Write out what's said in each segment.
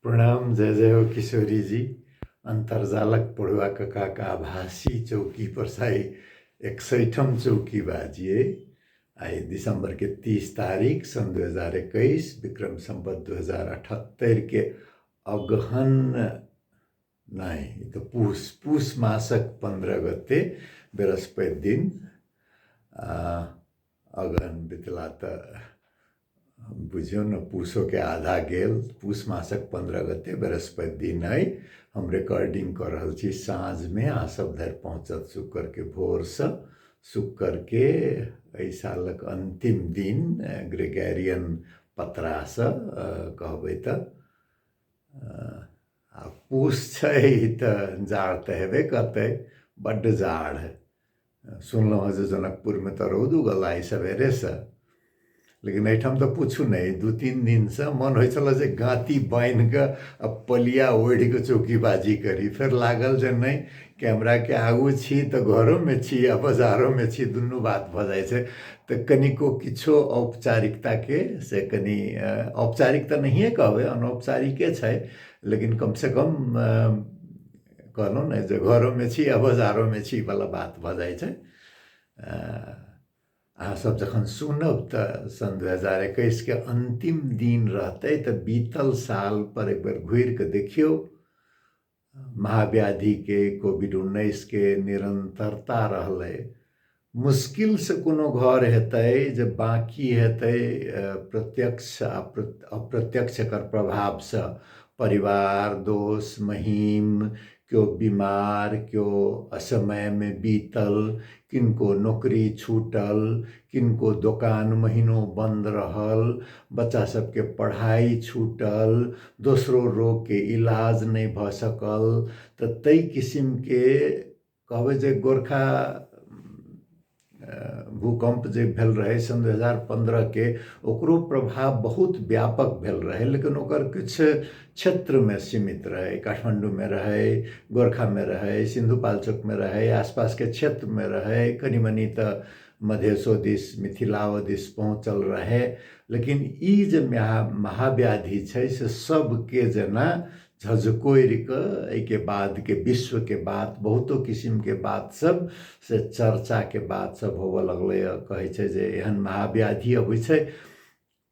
प्रणाम, जय जय हो किशोरी जी। अंतर्जालक पढ़ुआ काका आभासी चौकी पर साई 61 चौकी बाजिए। आई दिसंबर के 30 तारीख सन 2021 विक्रम संवत 2078 के अगहन नहीं तो पुष मासक 15 गते बृहस्पति दिन अगहन बितला त बुझियो न पुसो के आधा गेल। पुष मासक 15 गते बृहस्पति दिन है। हम रिकॉर्डिंग कर रहल छी साँझ में। अहाँ सब धरि पहुँचत शुक्र के भोर से। शुक्र के एहि सालक अंतिम दिन ग्रेगोरियन पतरा से कहबै त पुष छै त जाड़ त हेबे करतै। बड्ड जाड़ सुनलहुँ जे जनकपुर में त रौद उगल आइ सवेरे से। लेकिन एहिठाम तो पूछू नहीं, 2-3 दिन से मन होइ छल जे गाँती बांधि के आ पलिया ओढ़ि के चौकीबाजी करी। फिर लागल जे नहीं, कैमरा के आगू छी तो घरों में छी आ बाजारों में छी, दुनू बात भ जाइ छै। तो कनिको किछो औपचारिकता के से कनी औपचारिक तो नहिए कहबै, अनौपचारिके छै, लेकिन कम से कम कहलहुँ ने जे घरों में छी आ बाजारों में छी वाला बात भ जाइ छै। अहाँ सब जखन सुनब त सन 2021 के अंतिम दिन रहते तो बीतल साल पर एक बार घूर के देखियो। महाव्याधि के कोविड-19 के निरंतरता रहले। मुश्किल से कोनो घर हेतै जे बाकी हेतै प्रत्यक्ष अप्रत्यक्ष कर प्रभाव से। परिवार, दोस्त, महीम, क्यों बीमार, क्यों असमय में बीतल, किनको नौकरी छूटल, किनको दुकान महीनों बंद रहल, बच्चा सबके पढ़ाई छूटल, दोसरो रोग के इलाज नहीं भ सकल। तो तई किस्म के कहबै जे गोरखा भूकंप जे भेल रहे सन 2015 के, ओकरो प्रभाव बहुत व्यापक भेल रहे, लेकिन ओकर कुछ क्षेत्र में सीमित रहे। काठमांडू में रहे, गोरखा में रहे, सिंधुपाल्चोक में रहे, आसपास के क्षेत्र में रहे, कनी मनी तो मधेशो दिस मिथिलाओ दिस पहुँचल रहे। लेकिन ई जे महाव्याधि छै से सबके जना झकझोरि के एके बाद के विश्व के बात, बहुतो किस्म के बात सब से चर्चा के बात सब होबे लगले। कहे छै जे एहन महाव्याधि अबै छै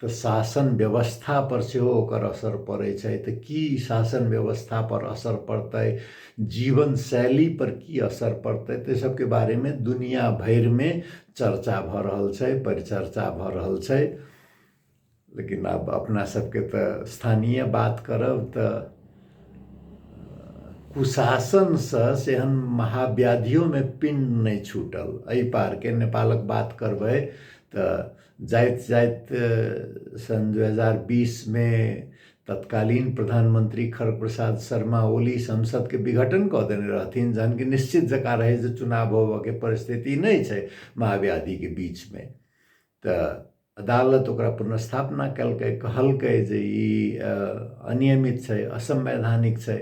तो शासन व्यवस्था पर सेहो ओकर असर पड़ै छै। तो की शासन व्यवस्था पर असर पड़तै, जीवन शैली पर की असर पड़तै, तो सबके बारे में दुनिया भर में चर्चा भ रहल छै, परिचर्चा भ रहल छै। लेकिन अब अपना सबके तो स्थानीय बात करब तो कुशासन से एहन महाव्याधियों में पिंड नहीं छूटल। एहि पार के नेपालक बात करबै तो जाइत जाइत सन 2020 में तत्कालीन प्रधानमंत्री खड़ग प्रसाद शर्मा ओली संसद के विघटन कऽ देने रहथिन, जहन कि निश्चित जकाँ रहे जे चुनाव होबऽ के परिस्थिति नहीं छै महाव्याधि के बीच में। तो अदालत ओकरा पुनर्स्थापना कलकै, कहलकै जे ई अनियमित छै, असंवैधानिक छै।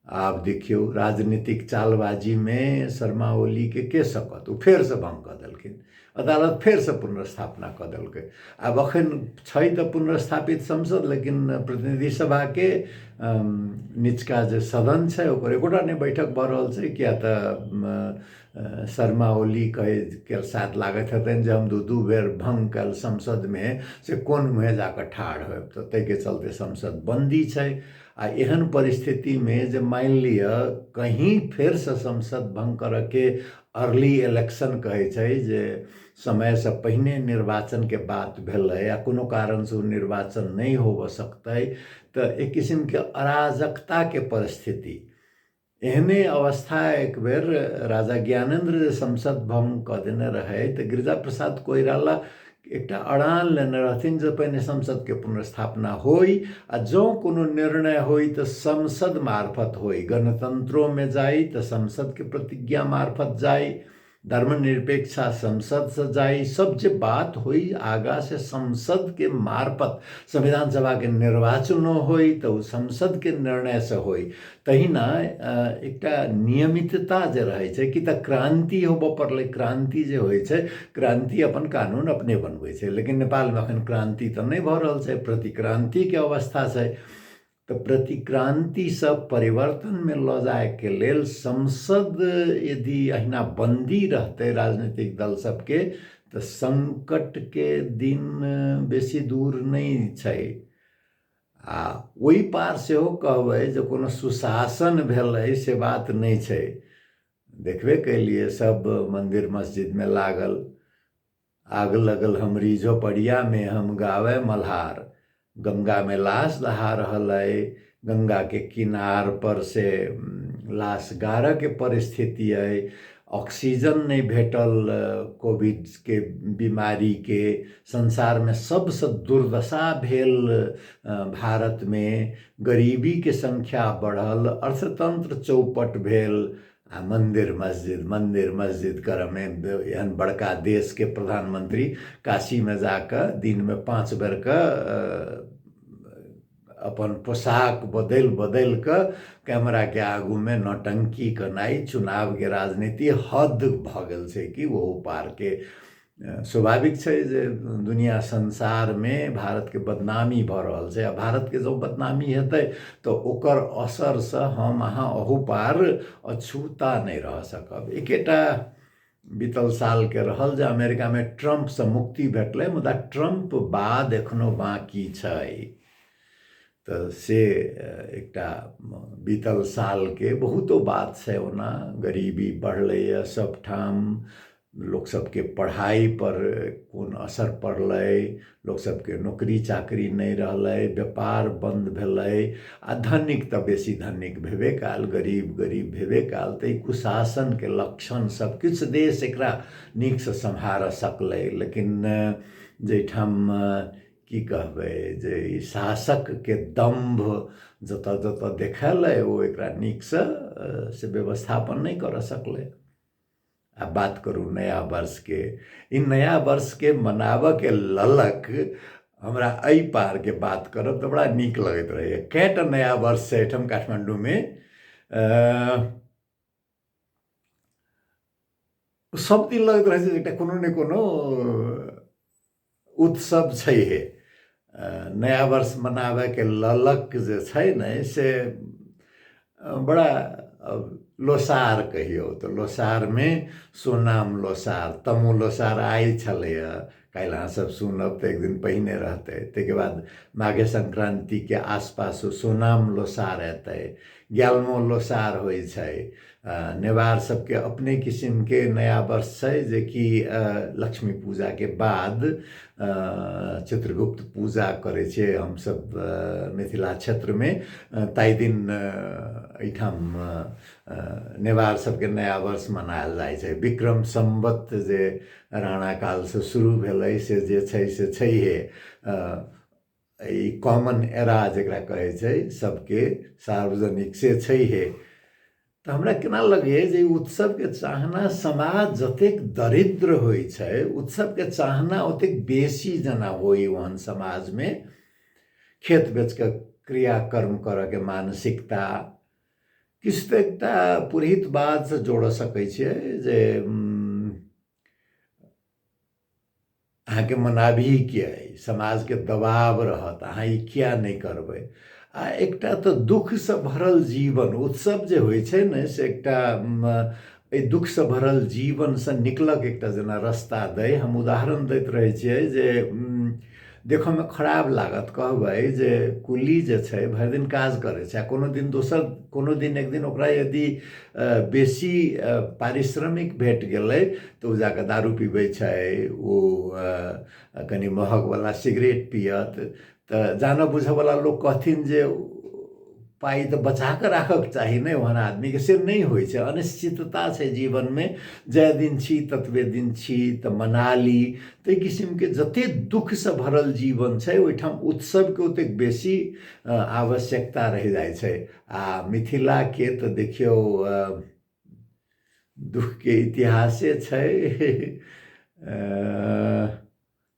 आब देखियो राजनीतिक चालबाजी में शर्मा ओली के सकत, वो फेर से भंग कऽ देलखिन। अदालत फेर से पुनर्स्थापना कऽ देलकै। आब अखन छै तऽ पुनर्स्थापित संसद, लेकिन प्रतिनिधि सभा के निचका जे सदन छै ओकर एकोटा नहीं बैठक भऽ रहल छै। किया तऽ शर्मा ओली कहे के साथ लागत हेतनि जे हम दू बेर भंग कल संसद में से कोन मुँहे जाकर ठाढ़ होब, तो तै के चलते संसद बंदी छै। आ एहन परिस्थिति में जे मान लिया कहीं फिर से संसद भंग करे के अर्ली इलेक्शन कहे छै जे समय से पहले निर्वाचन के बात भेलै या कोनो कारण से निर्वाचन नहीं हो सकते, तो एक किस्म के अराजकता के परिस्थिति। एहने अवस्था एक बेर राजा ज्ञानेंद्र जे संसद भंग कऽ देने रहे तो गिरिजा प्रसाद कोइराला एकटा अड़ान लेने रहथिन जे पहिने संसद के पुनर्स्थापना होई, आ जो कोनो निर्णय होई तो संसद मार्फत होई, गणतंत्रों में जाई तो संसद के प्रतिज्ञा मार्फत जाई, धर्मनिरपेक्षा संसद से जाई, सब जे बात हुई आगा से संसद के मार्फत। संविधान सभा के निर्वाचन होई तो संसद के निर्णय से होई। तहिना एकटा नियमितता जे रहे छै कि त क्रांति होबऽ पड़लै। क्रांति जे होइ छै, क्रांति अपन कानून अपने बनबै छै, लेकिन नेपाल में अखन क्रांति तो नहीं भऽ रहल छै, प्रतिक्रांति के अवस्था छै। तो प्रतिक्रांति सब परिवर्तन में ल जाए के लेल संसद यदि अहिना बंदी रहते राजनीतिक दल सबके तो संकट के दिन बेसी दूर नहीं छै। आ ओहि पार सेहो कहबै जे कोनो सुशासन भेलै से बात नहीं छै। देखबे कैलिए सब मंदिर मस्जिद में लागल, आग लगल हमरी झोपड़िया में हम गावे मल्हार, गंगा में लाश दहा रहल है, गंगा के किनार पर से लाश गाड़े के परिस्थिति है, ऑक्सीजन नहीं भेटल कोविड के बीमारी के, संसार में सबसे दुर्दशा भेल भारत में, गरीबी के संख्या बढ़ल, अर्थतंत्र चौपट भेल, आ मंदिर मस्जिद कर में एहन बड़का देश के प्रधानमंत्री काशी में जाकर दिन में 5 बेर का अपन पोशाक बदल कर कैमरा के आगू में नौटंकी करनाई चुनाव के राजनीति हद भ गेल छै कि वो पार के। स्वाभाविक छै जे दुनिया संसार में भारत के बदनामी भ रहल छै। भारत के जो बदनामी हेतै तो ओकर असर से हम अहाँ अहू पार अछूता नहीं रह सकब। एकेटा बीतल साल के रहल जे अमेरिका में ट्रंप से मुक्ति भेटलै, मुदा ट्रंप बाद एखनो बाकी छै। तो से एकटा बीतल साल के बहुतो बात छै। ओना गरीबी बढ़लै, सब ठाम लोग सबके पढ़ाई पर कोन असर पड़लै, लोग सबके नौकरी चाकरी नहीं रहलै, व्यापार बंद भेलै, आ धनिक तो बेसी धनिक भेबे काल, गरीब भेबे काल। तो कुशासन के लक्षण सब किछ देश एकरा नीक से सम्हार सकलै, लेकिन जैठाम की कहबै जे शासक के दम्भ जतऽ जतऽ देखलै वो एकरा नीक से व्यवस्थापन नहीं कर सकलै। अब बात करूँ नया वर्ष के। इन नया वर्ष के मनाबऽ के ललक हमरा एहि पार के बात करब तो बड़ा नीक लगैत रहैए। कैटा नया वर्ष छै एहिठाम काठमांडू में, सब दिन लगैत रहै छै एकटा कोनो ने कोनो उत्सव छैहे। नया वर्ष मनाबे के ललक जे छै ने से बड़ा लोसार कहियो तो लोसार में सोनाम लोसार, तमो लोसार आई छलैए, काल्हि अहाँ सब सुनब तो एक दिन पहिने रहतै। ताहिके बाद माघे संक्रांति के आसपास सोनाम लोसार एतै, ग्यालमो लोसार होइ छै। नेवार सबके अपने किस्म के नया वर्ष छै जे कि लक्ष्मी पूजा के बाद चित्रगुप्त पूजा करे छे हम सब मिथिला क्षेत्र में। ताई दिन एठाम नेवार सबके नया वर्ष मनायल जाइ छै। विक्रम संवत जे राणा काल से शुरू भेलै से जे छै से छैहे। ई कॉमन एरा जकरा कहै छै सबके सार्वजनिक से छैहे। तो हमरा केना लगैए जे उत्सव के चाहना समाज जतेक दरिद्र होइ छै, उत्सव के चाहना ओतेक बेसी जना होइ ओहन समाज में। खेत बेच के क्रियाकर्म करऽ के मानसिकता किछु तो एकटा पुरोहितवाद से जोड़ सकै छियै जे अहाँके मनाबही किया है, समाज के दबाव रहत, अहाँ ई किया नहीं करबै। आ एकटा तो दुख से भरल जीवन, उत्सव जे होइ छै ने से एकटा दुख से भरल जीवन से निकलक एकटा जेना रास्ता दै। हम उदाहरण दैत रहे छियै जे देखो में खराब लागत, कहबै जे कुली जे छै भरि दिन काज करे छै, कोनो दिन दोसर कोनो दिन एक दिन ओकरा यदि बेसी पारिश्रमिक भेट गेलै तो ओ जाके दारू पीबै छै, ओ कनि महग वाला सिगरेट पियत। तो जान बुझ वाला लोग कहथिन जे पाई तो बचा के राखक चाही नहीं ओहन आदमी के, से नहीं होइ छै। अनिश्चितता छै जीवन में, जय दिन छी ततबे दिन छी तो मना ली। तो किस्म के जते दुख से भरल जीवन छै ओहिठाम उत्सव के ओतेक बेसी आवश्यकता रह जाय छै। आ मिथिला के तो देखियो दुख के इतिहासे छै।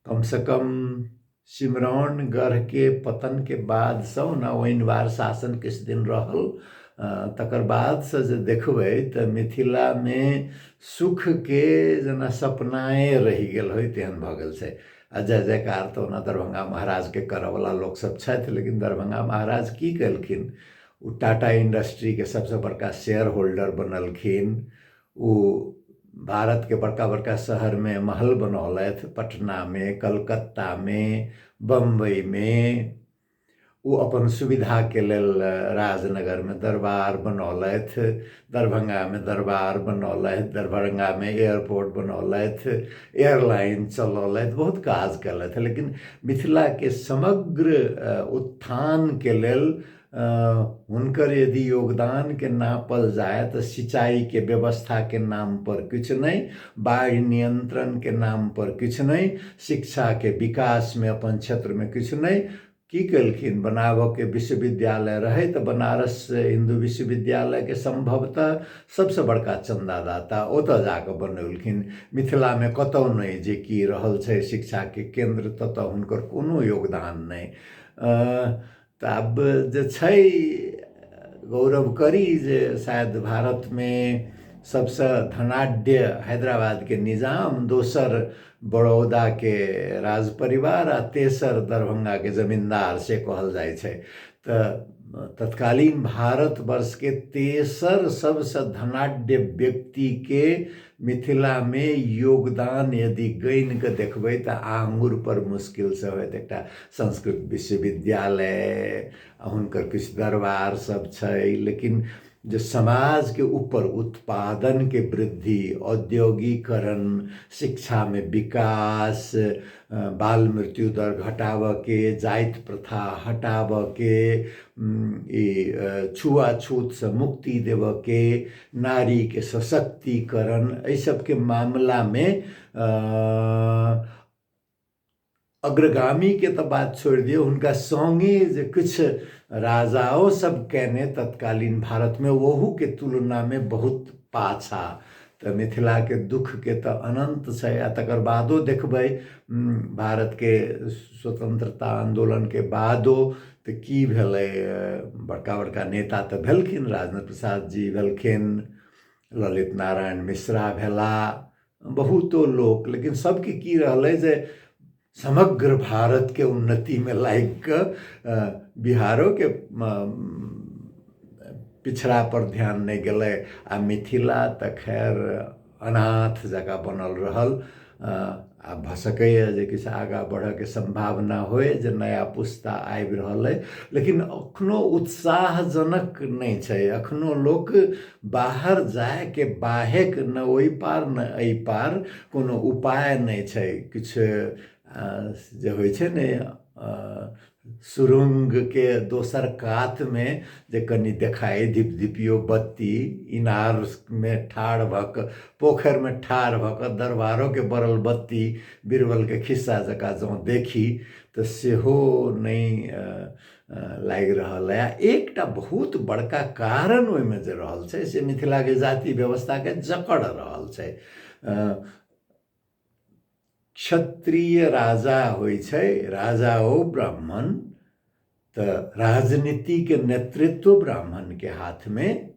कम से कम सिमरौन गढ़ के पतन के बाद से नौइनवार शासन किछु दिन रहल, तकर बाद से जे देखबै तो मिथिला में सुख के जेना सपनाए रहि गेल होइ तेहन भऽ गेल छै। आ जय जयकार तो ओना दरभंगा महाराज के करऽवला लोक सब छथि, लेकिन दरभंगा महाराज की केलखिन, ओ टाटा इंडस्ट्री के सबसे बड़का शेयर होल्डर बनलखिन। ओ भारत के बड़का बड़का शहर में महल बनौलथि, पटना में, कलकत्ता में, बम्बई में। ओ अपन सुविधा के लेल राजनगर में दरबार बनौलथि, दरभंगा में दरबार बनौलथि, दरभंगा में एयरपोर्ट बनौलथि, एयरलाइन चलौलथि, बहुत काज कयलथि। लेकिन मिथिला के समग्र उत्थान के लेल हुनकर यदि योगदान के नापल जाए तो सिंचाई के व्यवस्था के नाम पर किछु नहीं, बाढ़ि नियंत्रण के नाम पर किछु नहीं, शिक्षा के विकास में अपन क्षेत्र में किछु नहीं। की केलखिन, बनाबऽ के विश्वविद्यालय रहे तो बनारस हिंदू विश्वविद्यालय के संभवतः सबसे बड़का चंदादाता ओतऽ जाकऽ बनौलखिन। मिथिला में कतौ नहीं जे की रहल छै शिक्षा के केंद्र, ततऽ हुनकर कोनो योगदान नहीं। तऽ आब जे छै गौरव करी जे शायद भारत में सबसे धनाढ्य हैदराबाद के निजाम, दोसर बड़ौदा के राज परिवार आ तेसर दरभंगा के जमींदार से कहल जाय छै। तऽ तत्कालीन भारत वर्ष के तेसर सबसे धनाढ्य व्यक्ति के मिथिला में योगदान यदि गैन के देखबै तऽ आंगुर पर मुश्किल से होयत। एकटा संस्कृत विश्वविद्यालय, हुनकर किछु दरबार सब छै, लेकिन जो समाज के ऊपर उत्पादन के वृद्धि, औद्योगिकरण, शिक्षा में विकास, बाल मृत्यु दर घटाव के, जाति प्रथा हटाव के, छुआछूत से मुक्ति देव के, नारी के सशक्तिकरण, एहि सब के मामला में अग्रगामी के तो बात छोड़ दियो, उनका संगे जे कुछ राजाओं सब कहने तत्कालीन भारत में वहू के तुलना में बहुत पाछा। तो मिथिला के दुख के तो अनंत छै। आ तकर बादो देखबै भारत के स्वतंत्रता आंदोलन के बादो तो की भेलै, बड़का बड़का नेता तो भेलखिन, राजेंद्र प्रसाद जी भेलखिन, ललित नारायण मिश्रा भेला, बहुतो लोक, लेकिन सबके की रहलै जे समग्र भारत के उन्नति में लागि कऽ बिहारो के पिछड़ा पर ध्यान नहीं गेलै। आ मिथिला तऽ खैर अनाथ जगह बनल रहल। आ भऽ सकैए जे किछु आगाँ बढ़ऽ के संभावना होय, जे नया पुस्ता आबि रहल अइ, लेकिन अखनो उत्साहजनक नहीं छै। अखनो लोक बाहर जाए के बाहेक न ओहि पार न एहि पार कोनो उपाय नहीं छै। किछु जे होइ छै ने सुरुंग के दोसर कात में जे कनि देखाई धिपधिपियो बत्ती, इनार में ठाढ़ भऽ कऽ, पोखर में ठाढ़ भऽ कऽ दरबारों के बरल बत्ती बीरबल के खिस्सा जकाँ जँ देखी तऽ सेहो नहीं लागि रहल है। एकटा बहुत बड़का कारण ओहिमे जे रहल छै से मिथिला के जाति व्यवस्था के जकड़ रहल छै। क्षत्रिय राजा होइ छै, राजा हो ब्राह्मण, तो राजनीति के नेतृत्व ब्राह्मण के हाथ में।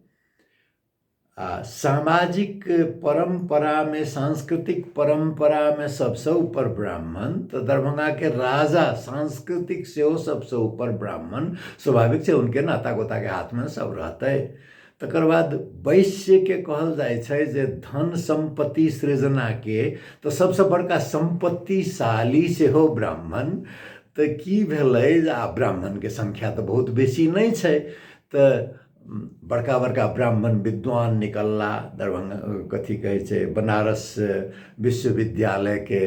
सामाजिक परंपरा में, सांस्कृतिक परंपरा में सबसे ऊपर ब्राह्मण, तो दरभंगा के राजा सांस्कृतिक से हो सबसे ऊपर ब्राह्मण, स्वाभाविक से उनके नाता गोता के हाथ में सब रहते। तकर बाद वैश्य के कहल जाय छै जे धन संपत्ति सृजना के तो सबसे बड़का संपत्तिशाली से हो ब्राह्मण। तो की भेलै, आ ब्राह्मण के संख्या तो बहुत बेसी नहीं छै, तो बड़का बड़का ब्राह्मण विद्वान निकलला। दरभंगा कथी कहै छै, बनारस विश्वविद्यालय के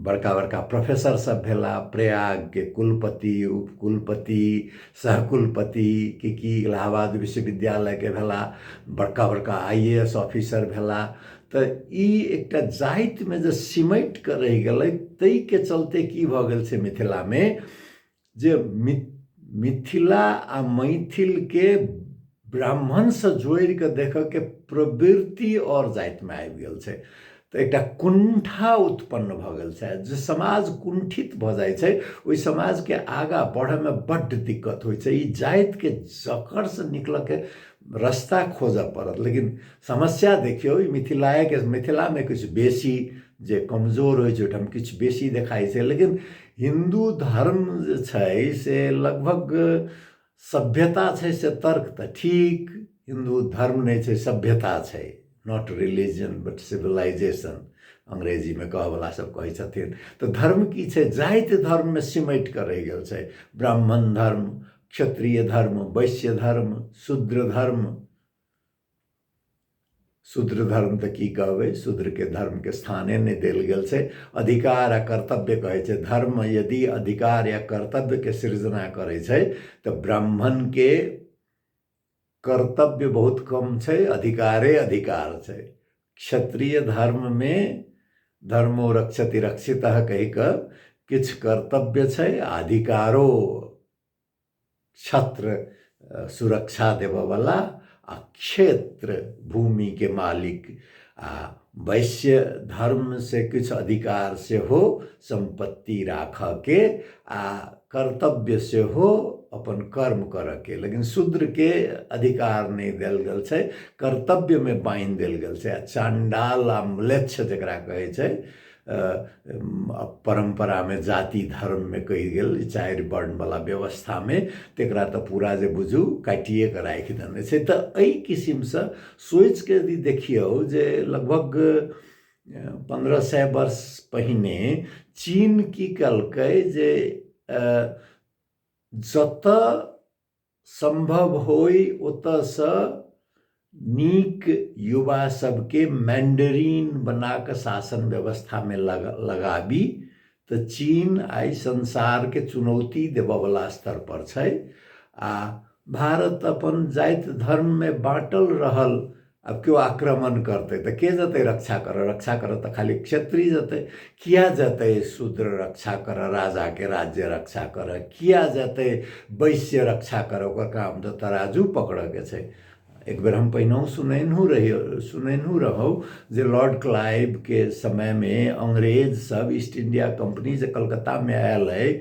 बड़का बड़का प्रोफेसर सब भेला, प्रयाग के कुलपति, उपकुलपति, सहकुलपति की इलाहाबाद विश्वविद्यालय के भेला, बड़का बड़का IAS ऑफिसर भेला। तो ई एकटा जाति में जे सिमटि कऽ रहि गेलै, ताहि के चलते की भऽ गेल छै मिथिला में जे मिथिला आ मैथिल के ब्राह्मण से जोड़ि कऽ देखऽ के प्रवृत्ति और जाति में आबि गेल छै। तो एकटा कुंठा उत्पन्न भऽ गेल छै। जे समाज कुंठित भऽ जाइ छै, ओहि समाज के आगाँ बढ़ऽ में बड्ड दिक्कत होइ छै। ई जाति के जकड़ से निकलऽ के रास्ता खोजऽ पड़त। लेकिन समस्या देखियौ, मिथिला में कुछ बेसी जे कमजोर होइ छै ओहिठाम किछु बेसी देखाइ छै। लेकिन हिन्दू धर्म जे छै से लगभग सभ्यता छै से तर्क तऽ ठीक, हिन्दू धर्म नहि छै, सभ्यता छै, नॉट रिलीजन बट सिविलाइजेशन अंग्रेजीमे कहऽवला सब कहै छथिन। तऽ धर्म की छै, जाति धर्ममे सिमटि कऽ रहि गेल छै। ब्राह्मण धर्म, क्षत्रिय धर्म, वैश्य धर्म, शूद्र धर्म। शूद्र धर्म तऽ की कहबै, शूद्रके धर्मके स्थाने नहि देल गेल छै। अधिकार आ कर्तव्य कहै छै, धर्म यदि अधिकार या कर्तव्यके सृजना करै छै तऽ ब्राह्मणके कर्तव्य बहुत कम छै, अधिकारे अधिकार छै। क्षत्रिय धर्ममे धर्मो रक्षति रक्षितः कहि कऽ किछु कर्तव्य छै, अधिकारो छत्र सुरक्षा देबऽवला आ क्षेत्र भूमि के मालिक। आ वैश्य धर्म से किछु अधिकार सेहो, संपत्ति राखऽके आ कर्तव्य सेहो अपन कर्म करऽके। लेकिन शूद्र के अधिकार नहीं देल गेल छै, कर्तव्य में बांधि देल गेल छै। चांडाल आ म्लेच्छ जकरा कहै छै, परंपरा में जाति धर्म में कहि गेल 4 वर्ण वाला व्यवस्था में, तेकरा तऽ पूरा जे बुझू काटिए के राखि देने छै। तऽ एहि किसिमसँ सोचि के यदि देखियौ जे लगभग 1500 वर्ष पहिने चीन की कलकै जे जतऽ संभव होय ओतऽसँ नीक युवा सबके मैंडरीन बना कऽ शासन व्यवस्था में लगाबी तऽ चीन आइ संसार के चुनौती देबऽवला स्तर पर छै। आ भारत अपन जाति धर्म में बाँटल रहल। अब क्यों आक्रमण करते तऽ के जेतै रक्षा करऽ? रक्षा करऽ तऽ खाली क्षत्रिय जेतै। किया जेतै शूद्र रक्षा करऽ, राजा के राज्य रक्षा करऽ? किया जेतै वैश्य रक्षा करऽ? ओकर काम तऽ तराजू पकड़ऽ के छै। एक बेर हम पहिनहु सुनेनहु रहौ जे लॉर्ड क्लाइव के समय में अंग्रेज सब ईस्ट इंडिया कंपनी जे कलकत्ता में आयल है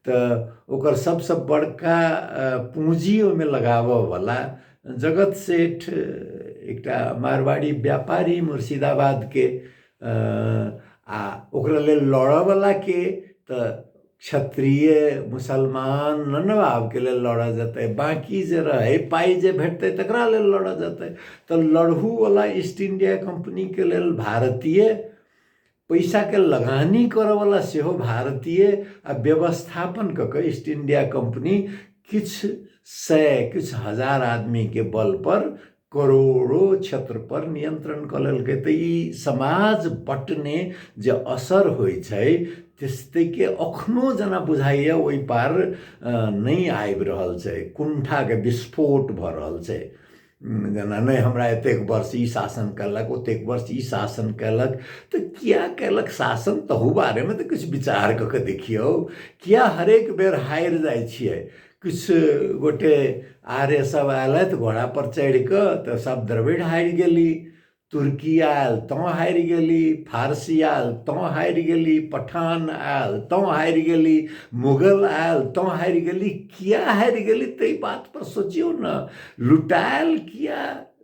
तऽ ओकर सबसे बड़का पूंजी ओहिमे लगाबऽ वाला जगत सेठ एकटा मारवाड़ी व्यापारी मुर्शिदाबाद के आ ओकरा लेल लड़ऽ वाला के तऽ क्षत्रिय मुसलमान नवाब के लेल लड़ऽ जेतै, बाकी जे रहे पाई जे भेटतै तकरा लेल लड़ऽ जेतै। तऽ लड़हू वाला ईस्ट इंडिया कंपनी के लेल भारतीय, पैसा के लगानी करऽ वाला सेहो भारतीय, आ व्यवस्थापन कऽ के ईस्ट इंडिया कंपनी किछु 100 किछु हजार आदमी के बल पर करोड़ों क्षेत्र पर नियंत्रण कऽ लेलकै। तऽ ई समाज बँटने जे असर होइ छै त्यस्तै के अखनो जेना बुझाइए ओहि पार नहीं आबि रहल छै, कुंठा के विस्फोट भऽ रहल छै। जेना नहीं हमरा एतेक वर्ष ई शासन कयलक, ओतेक वर्ष ई शासन कयलक, तऽ किया कयलक शासन तहू बारे में तऽ किछु विचार कऽ के देखियौ। किया हरेक बेर हारि जाइ छियै? किछु गोटे आर्य सब आयलथि घोड़ा पर चढ़ि कऽ तऽ सब द्रविड़ हारि गेली, तुर्की आयल तँ हारि गेली, फारसी आयल तँ हारि गेली, पठान आयल तँ हारि गेली, मुगल आयल तँ हारि गेली। किया हारि गेली ताहि बात पर सोचियौ न। लुटायल किया,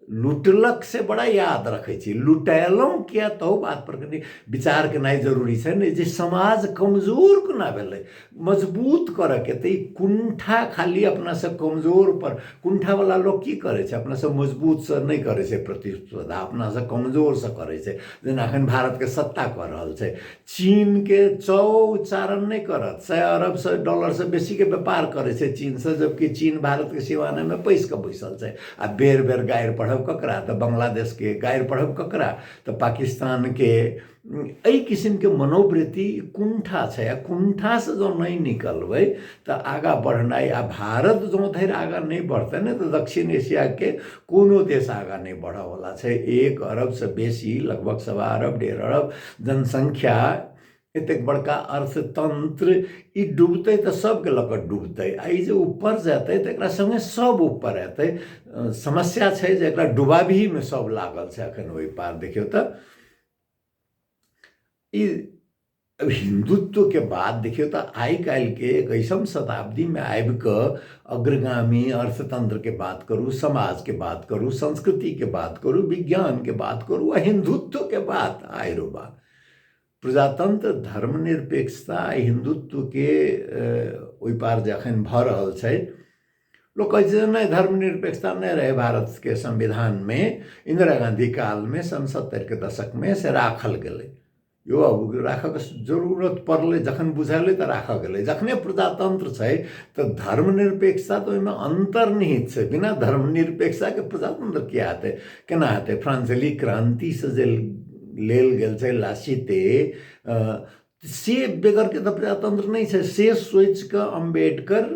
लुटलक से बड़ा याद रखै छी, लुटेलहुँ किया तहू बात पर कनि विचार केनाइ जरूरी छै ने। जे समाज कमजोर कोना भेलै, मजबूत करऽ के तऽ ई कुंठा खाली अपना से कमजोर पर, कुंठा वाला लोग की करे छै? अपना से मजबूत से नहीं करे छै प्रतिस्पर्धा, अपना से कमजोर से करे छै। जेना अखन भारत के सत्ता कऽ रहल छै, चीन के चौ उच्चारण नहीं करत, 100 अरब से डॉलर से बेसी के व्यापार करे छै चीन से, जबकि चीन भारत के सिवाने में पैस के बैसल छै। आ बेर बेर गारि पढ़ब ककरा? तऽ बांग्लादेश के गारि पढ़ब ककरा? तऽ पाकिस्तान के। एहि किस्म के मनोवृत्ति कुंठा छै। आ कुंठा से जो नहीं निकलबै तऽ आगा बढ़नाइ, आ भारत जो धरि आगा नहीं बढ़तै ने तऽ दक्षिण एशिया के कोनो देश आगा नहीं बढ़ऽ वाला छै। 1 अरब से बेसी, लगभग 1.25 अरब 1.5 अरब जनसंख्या, एतेक बड़का अर्थतंत्र, ई डूबतै तऽ सबके लऽ कऽ डूबतै। आ ई जे ऊपर जेतै तऽ एकरा संगे सब ऊपर एतै। समस्या छै जे एकरा डुबाबही में सब लागल छै अखन ओहि पार। देखियौ तऽ ई हिंदुत्व के बात देखियौ तऽ आइ काल्हि के 21वीं शताब्दी में आबि कऽ अग्रगामी अर्थतंत्र के बात करू, समाज के बात करू, संस्कृति के बात करू, विज्ञान के बात करू, आ हिंदुत्व के बात आइ रो बा। प्रजातंत्र धर्मनिरपेक्षता हिंदुत्व के ओहि पार जखन भ रहल छै, लोग कहै छै नहीं धर्मनिरपेक्षता नहीं रहे भारत के संविधान में, इंदिरा गांधी काल में सन 70 के दशक में से राखल गेलै। यो अब राखक जरूरत पड़ले जखन बुझाइले तो राखल गेलै। जखने प्रजातंत्र छै तो धर्मनिरपेक्षता तो ओहिमे अंतर्निहित छै। बिना धर्मनिरपेक्षता के प्रजातंत्र किया हेतै, केना हेतै? फ्रांसीसी क्रांति से जे लेल गेल छै लासीते, से बेगर के तो प्रजातंत्र नहीं छै। से सोच के अम्बेडकर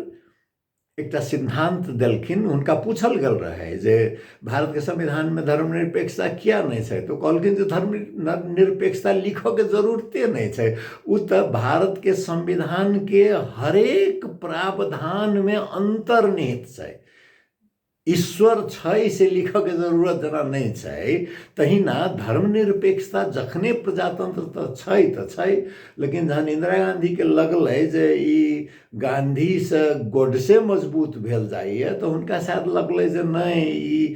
एक सिद्धांत देलखिन। उनका पूछल गेल रहे जे भारत के संविधान में धर्मनिरपेक्षता किया नहीं है, तो कहलखिन जे धर्मनिरपेक्षता लिखो के जरूरते नहीं है। उ तो भारत के संविधान के हरेक प्रावधान में अंतर्निहित है। ईश्वर छै से लिख के जरूरत जना नहीं छै। तहिना धर्मनिरपेक्षता जखने प्रजातंत्र तो छै, लेकिन जहन इंदिरा गांधी के लगलै जे ई गांधी से गोडसे मजबूत भेल जाइए, तो उनका शायद लगलै जे नहीं ई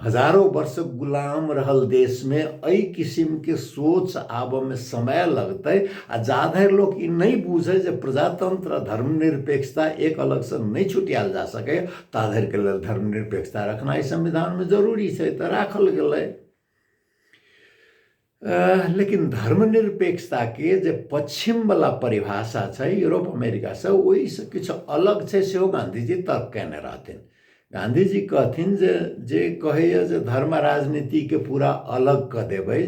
हजारों वर्ष गुलाम रहल देश में एहि किस्म के सोच आब में समय लगते। आ जाधर लोग ई नहीं बुझे जे प्रजातंत्र धर्मनिरपेक्षता एक अलग से नहीं छुटियाल जा सके, ताधर के लेल धर्मनिरपेक्षता रखना संविधान में जरूरी है, तो राखल गेलै। लेकिन धर्मनिरपेक्षता के जे पश्चिम वाला परिभाषा है यूरोप अमेरिका से, वही से किछु अलग है, सेहो गांधीजी तर्क केने रहथिन। गांधीजी कहथिन जे कहे जे धर्म राजनीति के पूरा अलग क देबै,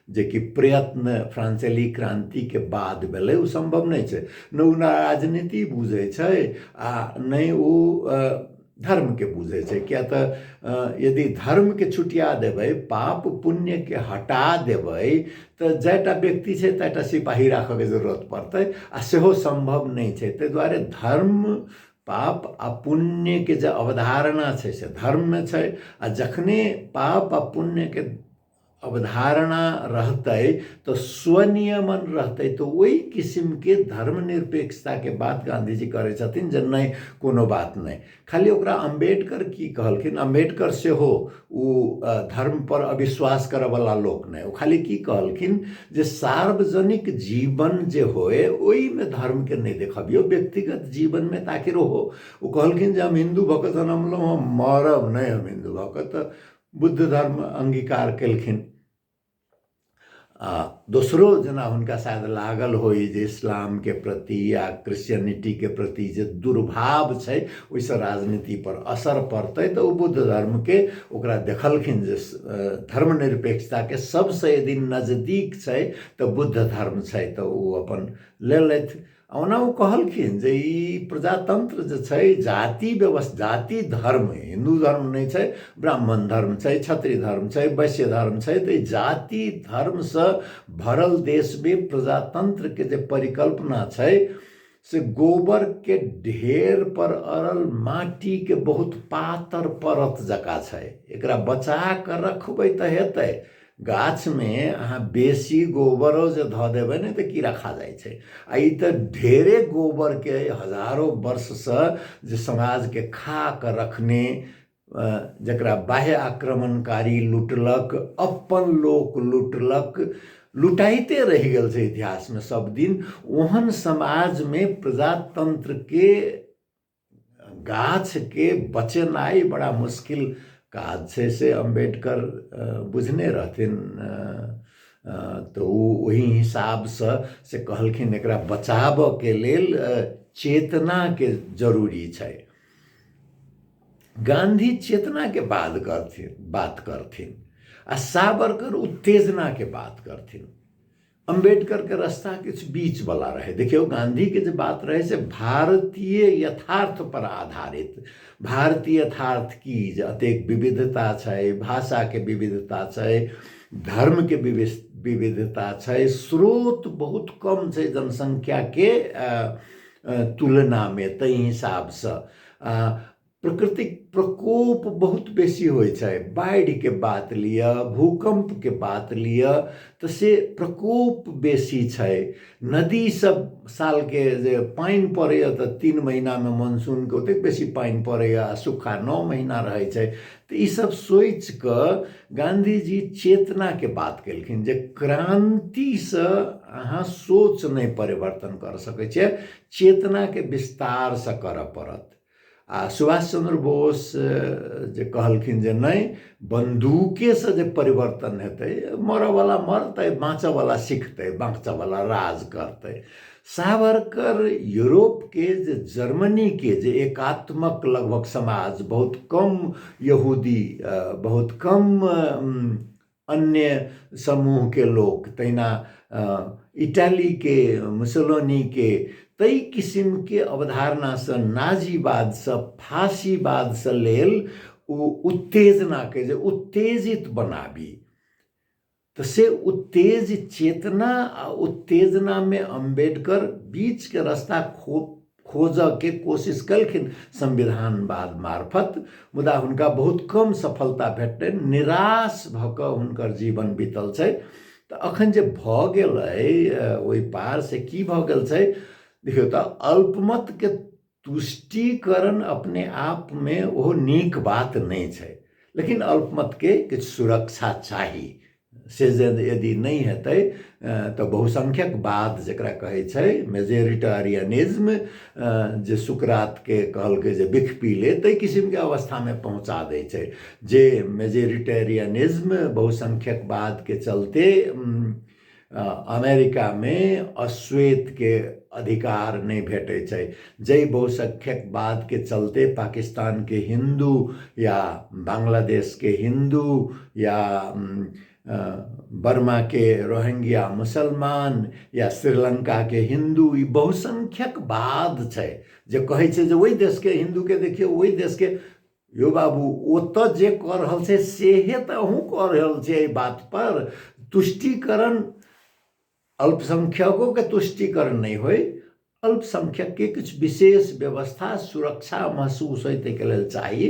जे कि प्रयत्न फ्रांसीसी क्रांति के बाद भेलै, उ संभव नहीं है। न उ राजनीति बुझे छै आ नहीं उ धर्म के बुझे छै। क्या तो यदि धर्म के छुटिया देबै, पाप पुण्य के हटा देबै, तो जैटा व्यक्ति है तैटा सिपाही राख के जरूरत पड़ते, आ सेहो संभव नहीं है। ताहि दुआरे धर्म पाप आ पुण्य के जो अवधारणा है से धर्म में है। आ जखने पाप आ पुण्य के अवधारणा रहते तो स्वनियमन रहते, तो वही किस्म के धर्मनिरपेक्षता के बात गांधीजी करे छथिन जे नहीं कोनो बात नहीं। खाली ओकरा अम्बेडकर की कहलखिन, अम्बेडकर से हो उ धर्म पर अविश्वास करे वाला लोग नहीं। वो खाली की कहलखिन जे सार्वजनिक जीवन जे होए ओही में धर्म के नहीं देखबियो, व्यक्तिगत जीवन में ताकि रहो। वो कहलखिन जे हम हिंदू भक्त जनमलहुँ, हम मरब नहीं, हम हिंदू भक्त। बुद्ध धर्म अंगीकार केलखिन। दोसरो जना हुनका शायद लागल होई जे इस्लाम के प्रति या क्रिश्चियनिटी के प्रति जे दुर्भाव है, ओइसे राजनीति पर असर पड़ते, तो वो बुद्ध धर्म के ओकरा देखलखिन जे धर्मनिरपेक्षता के सबसे यदि नजदीक है तो बुद्ध धर्म है, तो वो अपन ले लेथ। ओना वो कहलखिन जे ई प्रजातंत्र जे छै जाति व्यवस्था, जाति धर्म, हिंदू धर्म नहीं है, ब्राह्मण धर्म है, क्षत्रिय धर्म है, वैश्य धर्म है, तो जाति धर्म से भरल देश में प्रजातंत्र के जे परिकल्पना है से गोबर के ढेर पर अरल माटी के बहुत पातर परत जका है। एकरा बचा कर रखबै तो हेतै। गाछ में अहाँ बेसी गोबरो जे धऽ देबै ने तो कीड़ा खा जाइ छै। आ ई तो ढेरे गोबर के हजारों वर्ष से जे समाज के खा कर रखने, जकरा बाह्य आक्रमणकारी लुटलक, अपन लोक लुटलक, लुटाइते रह गेल छै इतिहास में सब दिन। ओहन समाज में प्रजातंत्र के गाछ के बचेनाई बड़ा मुश्किल काज छै, से अम्बेडकर बुझने रहथिन। तो वही हिसाब से कहलखिन एकरा बचाव के लेल चेतना के जरूरी छै। गांधी चेतना के बात करथिन आ सावरकर उत्तेजना के बात करथिन। अम्बेडकर के रास्ता किछ बीच वाला रहे। देखियो गांधी के जो बात रहे से भारतीय यथार्थ पर आधारित। भारतीय यथार्थ की अतेक विविधता है, भाषा के विविधता है, धर्म के विविधता है, स्रोत बहुत कम है जनसंख्या के तुलना में, तई हिसाब से प्राकृतिक प्रकोप बहुत बेसी होइ छै। बाढ़ि के बात लिअ, भूकंप के बात लिअ तऽ से प्रकोप बेसी छै। नदी सब साल के जे पानि पड़ैए तऽ 3 महीना में मानसून के ओतेक बेसी पानि पड़ैए आ सूखा 9 महीना रहै छै। तऽ ई सब सोचि कऽ गांधी जी चेतना के बात केलखिन जे क्रांति से अहाँ सोच नहीं परिवर्तन कर सकै छियै, चेतना के विस्तार से करऽ पड़त। आ सुभाष चंद्र बोस जे कहलखिन जे नहीं, बंदूके से जे परिवर्तन हेतै, मरऽ वाला मरतै, बाँचऽ वाला सिखतै, बाँचऽ वाला राज करतै। सावरकर यूरोप के जे जर्मनी के जे एकात्मक लगभग समाज, बहुत कम यहूदी, बहुत कम अन्य समूह के लोग, तहिना इटाली के मुसोलिनी के, तई किस्म के अवधारणा से, नाजीवाद से, फासीवाद से लेल उत्तेजना के जे उत्तेजित बनाबी, तो से उत्तेजित चेतना आ उत्तेजना में अम्बेडकर बीच के रास्ता खोज के कोशिश कलखिन संविधानवाद मार्फत, मुदा हुनका बहुत कम सफलता भेटलनि। निराश भऽ कऽ हुनकर जीवन बीतल छै। तऽ अखन जे भऽ गेलै ओहि पार से की भऽ गेल छै, देखियौ तऽ अल्पमत के तुष्टिकरण अपने आप में वो नीक बात नहीं छै, लेकिन अल्पमत के किछु सुरक्षा चाही। से यदि नहीं हेतै तो बहुसंख्यकवाद जकरा कहै छै, मेजोरिटेरियनिज्म, जे सुकरात के कहलकै जे बिख पी ले, तै किस्म के अवस्था में पहुंचा दै छै। जे मेजोरिटेरियनिज्म, बहुसंख्यकवाद के चलते अमेरिका में अश्वेत के अधिकार नहीं भेटै छै, जै बहुसंख्यकवाद के चलते पाकिस्तान के हिंदू या बांग्लादेश के हिंदू या बर्मा के रोहिंग्या मुसलमान या श्रीलंका के हिंदू, ई बहुसंख्यकवाद छै जे कहै छै जे ओहि देश के हिंदू के देखियो, ओहि देश के, यो बाबू ओतऽ जे कऽ रहल छै सेहे तऽ अहूँ कऽ रहल छियै। एहि बात पर तुष्टिकरण अल्पसंख्यकों के तुष्टिकरण नहीं होय, अल्पसंख्यक के कुछ विशेष व्यवस्था, सुरक्षा महसूस होय के लेल चाही।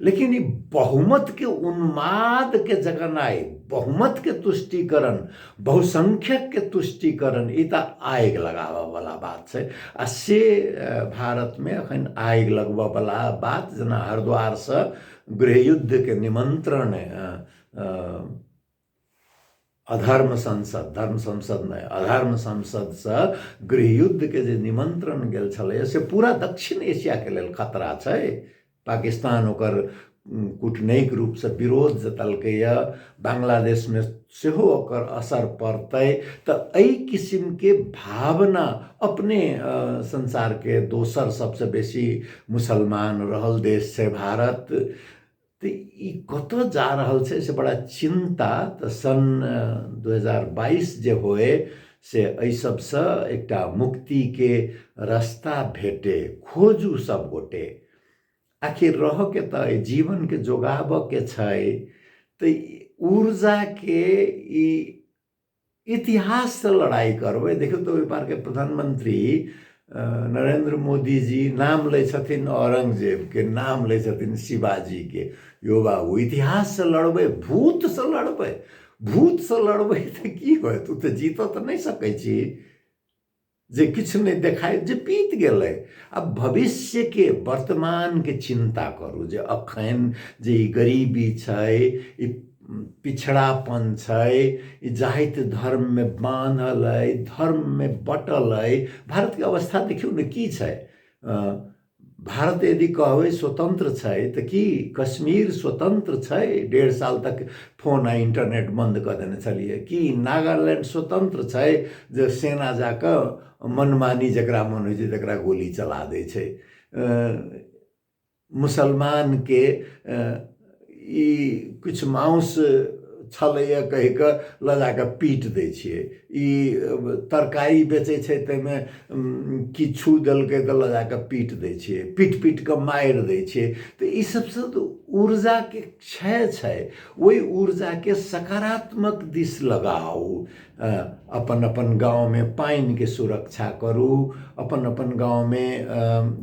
लेकिन ई बहुमत के उन्माद के जगनाई, बहुमत के तुष्टिकरण, बहुसंख्यक के तुष्टिकरण, ई तऽ आगि लगाबऽ वाला बात छै। आ से भारत में अखन आगि लगबऽ वाला बात, जेना हरिद्वार से गृहयुद्ध के निमंत्रण अधर्म संसद, धर्म संसद नहीं, अधर्म संसद से गृहयुद्ध के जे निमंत्रण गेल छलै, से पूरा दक्षिण एशिया के लेल खतरा छै। पाकिस्तान ओकर कूटनैतिक रूप से विरोध जतलकैया, बांग्लादेश में सेहो ओकर असर पड़तै। तऽ एहि किस्म के भावना अपने संसार के दोसर सबसे बेसी मुसलमान रहल देश छै भारत। तो ई कतऽ जा रहल छै से बड़ा चिंता। तऽ सन 2022 जे होए से एहि सबसँ एकटा मुक्ति के रास्ता भेटे, खोजू सब गोटे। आखिर रह के तऽ जीवन के जोगाबऽ के छै, तऽ ऊर्जा के इतिहास से लड़ाई करबै। देखियौ तो ओहि पार के प्रधानमंत्री नरेंद्र मोदी जी नाम लै छथिन औरंगजेब के, नाम लै छथिन शिवाजी के। यो बाबू इतिहास से लड़बै, भूत से लड़बै, भूत से लड़बै तऽ की होयत? तू तऽ जीतऽ तऽ नहीं सकै छी, जे किछु नहीं देखाय, जे बीत गेलै। अब भविष्य के, वर्तमान के चिंता करू, जे अखन जे ई गरीबी छै, ई पिछड़ापन छै, ई जाति धर्म में बांधल है, धर्म में बटल है। भारत के अवस्था देखियो ने की छै। भारत यदि कहबै स्वतंत्र छै तऽ की कश्मीर स्वतंत्र छै? 1.5 साल तक फोन आ इंटरनेट बंद कर देने छलिए। कि नागालैंड स्वतंत्र छै जे सेना जाकर मनमानी जकरा मन होइ छै तकरा गोली चला दै छै? मुसलमान के ई कुछ मांस छलैए कहि कऽ लऽ जा कऽ पीट दै छियै। ई तरकारी बेचै छै ताहिमे किछु देलकै तऽ लऽ जा कऽ पीट दै छियै, पीट कऽ मारि दै छियै। तऽ ई सबसँ तऽ ऊर्जाके क्षय छै। ओहि ऊर्जाके सकारात्मक दिस लगाउ। अपन अपन गाँवमे पानिके सुरक्षा करू, अपन अपन गाँवमे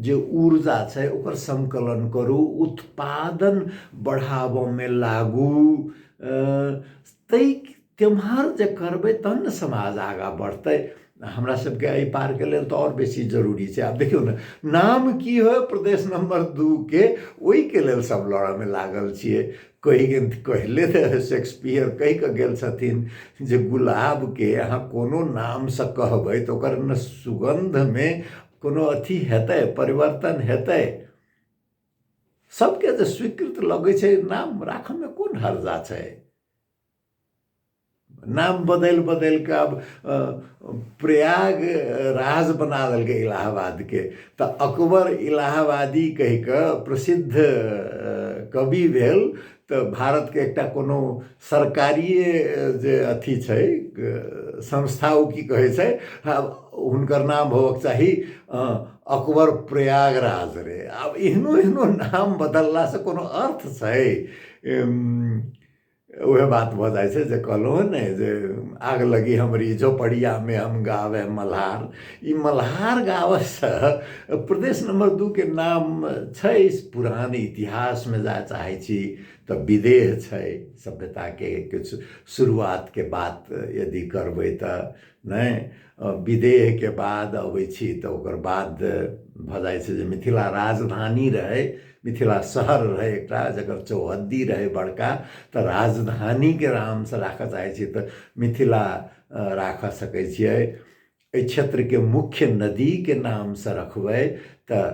जे ऊर्जा छै ओकर संकलन करू, उत्पादन बढ़ाबऽमे लागू। तेम्हर जे करबै तहन ने समाज आगाँ बढ़तै। हमरा सबके एहि पारके लेल तऽ आओर बेसी जरूरी छै। आब देखियौ ने, नाम की हो प्रदेश नंबर 2 के, ओहिके लेल सब लड़ऽमे लागल छियै। कहले तऽ शेक्सपियर कहि कऽ गेल छथिन जे गुलाबके अहाँ कोनो नामसँ कहबै तऽ ओकर ने सुगन्धमे कोनो अथी हेतै, परिवर्तन हेतै। सबके जे स्वीकृत लगै छै नाम राखऽमे कोन हर्जा छै। नाम बदलि कऽ अब प्रयाग राज बना देलकै इलाहाबादके। तऽ अकबर इलाहाबादी कहि कऽ प्रसिद्ध कवि भेल। तऽ भारतके एकटा कोनो सरकारिए जे अथी छै संस्था, ओ की कहै छै, हुनकर नाम होबक चाही अकबर प्रयागराज रे। आब एहनो नाम बदललासँ कोनो अर्थ छै? वह बात भऽ जाइ छै जे कहलहुँ ने जे आग लगी हमरी झोपड़ियामे हम गावे मल्हार। ई मल्हार गावऽसँ प्रदेश नंबर 2 के नाम छै। पुरान इतिहासमे जाय चाहै छी तऽ विदेह छै। सभ्यताके किछु शुरुआतके बात यदि करबै तऽ नहि, विदेहके बाद अबै छी तऽ ओकर बाद भऽ जाइ छै जे मिथिला राजधानी रहै, मिथिला शहर रहै एकटा, जकर चौहद्दी रहै बड़का। तऽ राजधानीके नामसँ राखऽ चाहै छी तऽ मिथिला राखऽ सकै छियै। एहि क्षेत्रके मुख्य नदीके नामसँ रखबै तऽ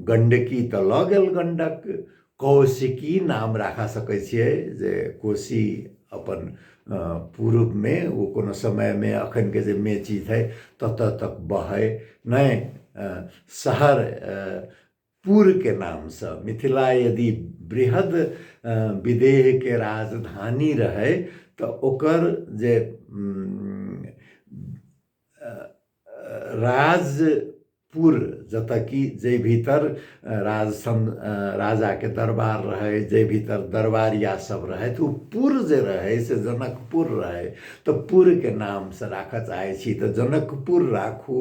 गण्डकी तऽ लऽ गेल गण्डक, कौशिकी नाम राखा सकै छियै जे कोशी अपन पूर्वमे ओ कोनो समयमे एखनके जे मेची छै ततऽ तक बहै। नहि, शहर पुरके नामसँ मिथिला यदि बृहद विदेहके राजधानी रहै तऽ ओकर जे राजपुर, जतऽ कि जाहि भीतर राजाके दरबार रहै, जाहि भीतर दरबारिया सब रहै, तऽ ओ पुर जे रहै से जनकपुर रहै। तऽ पुरके नामसँ राखऽ चाहै छी तऽ जनकपुर राखू,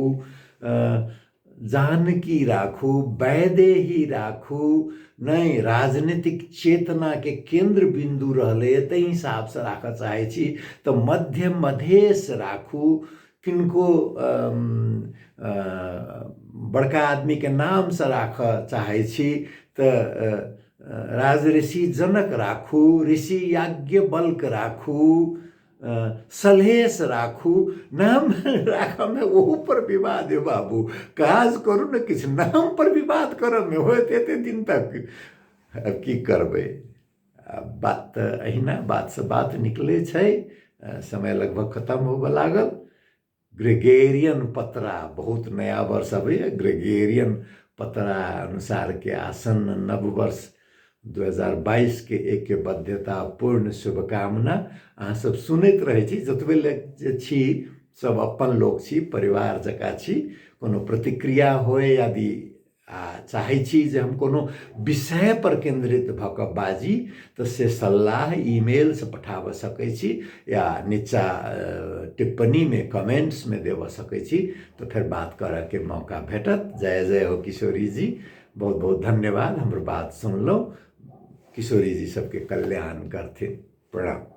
जानकी राखू, वैदेही राखू। नहीं, राजनीतिक चेतनाके केंद्र बिंदु रहलै ताहि हिसाबसँ राखऽ चाहै छी तऽ मध्य मधेश राखू। किनको बड़का आदमीके नामसँ राखऽ चाहै छी तऽ राजऋषि जनक राखू, ऋषि याज्ञवल्क राखू, सलहेश राखू। नाम राखऽमे ओहू पर विवाद है बाबू। काज करू ने, किछु नाम पर विवाद करऽमे होयत एते दिन तक। अब की करबै, बात तऽ अहिना बातसँ बात निकलै छै। समय लगभग खत्म होबऽ लागल। ग्रेगोरियन पतरा, बहुत नया वर्ष अबैए, ग्रेगोरियन पतरा अनुसारके आसन्न नववर्ष 2022 के ऐक्यबद्धता पूर्ण शुभकामना। अहाँ सब सुनैत रहै छी, जतबे जे छी सब अपन लोक छी, परिवार जकाँ छी। कोनो प्रतिक्रिया होय यदि चाहै छी जे हम कोनो विषय पर केंद्रित भऽ कऽ बाजी तऽ से सलाह ईमेलसँ पठाबऽ सकै छी या नीचा टिप्पणीमे कमेंट्समे देबऽ सकै छी, तऽ फेर बात करऽके मौका भेटत। जय जय हो किशोरी जी, बहुत बहुत धन्यवाद हमर बात सुनलहुँ। किशोरी जी सबके कल्याण करथिन। प्रणाम।